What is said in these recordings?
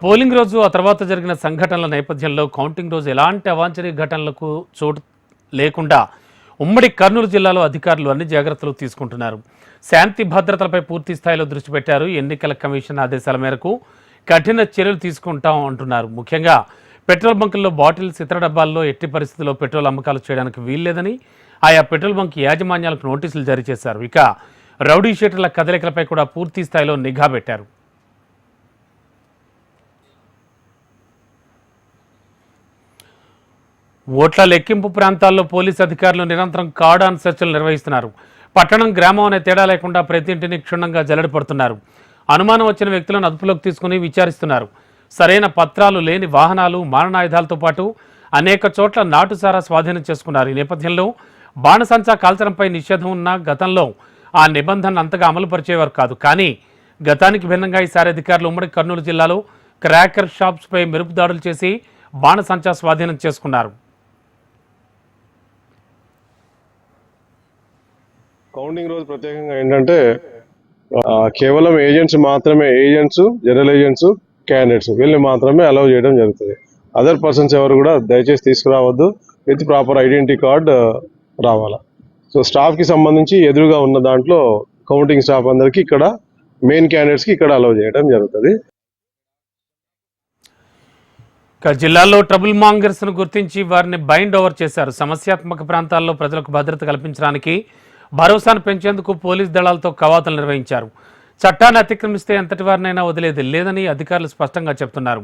Polling రోజు ఆ తర్వాత జరిగిన సంఘటనల నేపథ్యంలో కౌంటింగ్ రోజు ఎలాంటి అవాంఛనీయ ఘటనలకు చోటు లేకుండా ఉమ్మడి కర్నూలు జిల్లాలో అధికారులు అన్ని జాగ్రత్తలు తీసుకుంటున్నారు. శాంతి భద్రతలపై పూర్తి స్థాయిలో దృష్టి పెట్టారు. ఎన్నికల కమిషన్ ఆదేశాల మేరకు కఠిన చర్యలు తీసుకుంటాం అంటున్నారు. ముఖ్యంగా పెట్రోల్ బంకుల్లో బాటిల్స్, ఇతర డబ్బాల్లో ఎట్టి పరిస్థితుల్లో పెట్రోల్ అమ్మకాలు చేయడానికి వీల్లేదని ఆయా పెట్రోల్ బంక్ యాజమాన్యాలకు నోటీసులు జారీ చేశారు. ఇక రౌడీ షీటర్ల కదలికలపై కూడా పూర్తి స్థాయిలో నిఘా పెట్టారు. ఓట్ల లెక్కింపు ప్రాంతాల్లో పోలీసు అధికారులు నిరంతరం కార్డాన్ సెర్చ్లు నిర్వహిస్తున్నారు. పట్టణం, గ్రామం అనే తేడా లేకుండా ప్రతి ఇంటిని క్షుణ్ణంగా జల్లెడ పడుతున్నారు. అనుమానం వచ్చిన వ్యక్తులను అదుపులోకి తీసుకుని విచారిస్తున్నారు. సరైన పత్రాలు లేని వాహనాలు, మారణాయుధాలతో పాటు అనేక చోట్ల నాటుసారా స్వాధీనం చేసుకున్నారు. ఈ నేపథ్యంలో బాణసంచా కాల్చడంపై నిషేధం ఉన్న గతంలో ఆ నిబంధనలు అంతగా అమలు పరిచేవారు కాదు. కానీ గతానికి భిన్నంగా ఈసారి అధికారులు ఉమ్మడి కర్నూలు జిల్లాలో క్రాకర్ షాప్స్పై మెరుపు దాడులు చేసి బాణసంచా స్వాధీనం చేసుకున్నారు. కౌంటింగ్ రోజు ప్రత్యేకంగా ఏంటంటే కేవలం ఏజెంట్స్, జనరల్ ఏజెంట్స్, క్యాండిడేట్స్ వీళ్ళని మాత్రమే అలౌ చేయడం జరుగుతుంది. అదర్ పర్సన్స్ ఎవరు కూడా దయచేసి తీసుకురావద్దు. విత్ ప్రాపర్ ఐడెంటిటీ కార్డ్ రావాలా. సో స్టాఫ్ కి సంబంధించి ఎదురుగా ఉన్న దాంట్లో కౌంటింగ్ స్టాఫ్ అందరికి ఇక్కడ మెయిన్ క్యాండిడేట్స్ కి ఇక్కడ అలౌ చేయడం జరుగుతుంది. జిల్లాలో ట్రబుల్ మాంగర్స్ ను గుర్తించి వారిని బైండ్ ఓవర్ చేశారు. సమస్యాత్మక ప్రాంతాల్లో ప్రజలకు భద్రత కల్పించడానికి భరోసాను పెంచేందుకు పోలీస్ దళాలతో కవాతులు నిర్వహించారు. చట్టాన్ని అతిక్రమిస్తే ఎంతటి వారినైనా వదిలేది లేదని అధికారులు స్పష్టంగా చెబుతున్నారు.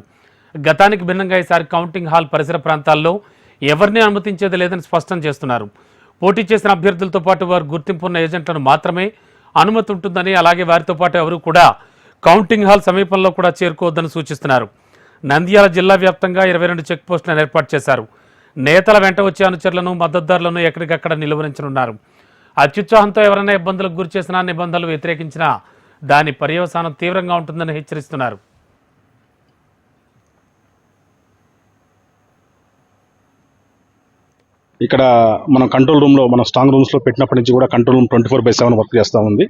గతానికి భిన్నంగా ఈసారి కౌంటింగ్ హాల్ పరిసర ప్రాంతాల్లో ఎవరిని అనుమతించేది లేదని స్పష్టం చేస్తున్నారు. పోటీ చేసిన అభ్యర్థులతో పాటు వారు గుర్తింపు ఉన్న ఏజెంట్లను మాత్రమే అనుమతి ఉంటుందని, అలాగే వారితో పాటు ఎవరు కూడా కౌంటింగ్ హాల్ సమీపంలో కూడా చేరుకోవద్దని సూచిస్తున్నారు. నంద్యాల జిల్లా వ్యాప్తంగా 22 చెక్ పోస్టులను ఏర్పాటు చేశారు. నేతల వెంట వచ్చే అనుచరులను, మద్దతుదారులను ఎక్కడికక్కడ నిలువరించనున్నారు. అత్యుత్సాహంతో ఎవరైనా ఇబ్బందులకు గురి చేసినా, నిబంధనలు వ్యతిరేకించినా దాని పర్యవసానం తీవ్రంగా ఉంటుందని హెచ్చరిస్తున్నారు. ఇక్కడ మనం కంట్రోల్ రూమ్లో, మన స్ట్రాంగ్ రూమ్స్లో పెట్టినప్పటి నుంచి కూడా కంట్రోల్ రూమ్ 24/7 వర్క్ చేస్తూ ఉంది.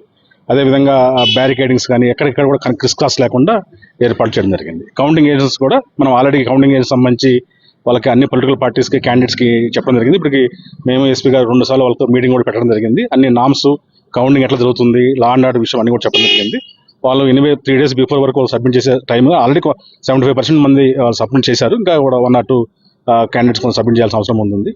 అదేవిధంగా బ్యారికేడింగ్స్ కానీ ఎక్కడెక్కడ కూడా క్రిస్ క్రాస్ లేకుండా ఏర్పాటు చేయడం జరిగింది. కౌంటింగ్ ఏజెంట్స్ కూడా మనం ఆల్రెడీ కౌంటింగ్ ఏజెంట్స్ సంబంధించి వాళ్ళకి అన్ని పొలిటికల్ పార్టీస్కి, క్యాండిడేట్స్కి చెప్పడం జరిగింది. ఇప్పటికి మేము ఎస్పీ గారు 2 సార్లు వాళ్ళతో మీటింగ్ కూడా పెట్టడం జరిగింది. అన్ని నామ్స్, కౌంటింగ్ ఎట్లా జరుగుతుంది, లా అండ్ ఆర్డర్ విషయం అన్ని కూడా చెప్పడం జరిగింది. వాళ్ళు 3 days బిఫోర్ వరకు వాళ్ళు సబ్మిట్ చేసే టైం ఆల్రెడీ 75% మంది సబ్మిట్ చేశారు. ఇంకా కూడా 1 or 2 క్యాండిడేట్స్ సబ్మిట్ చేయాల్సిన అవసరం ఉంది.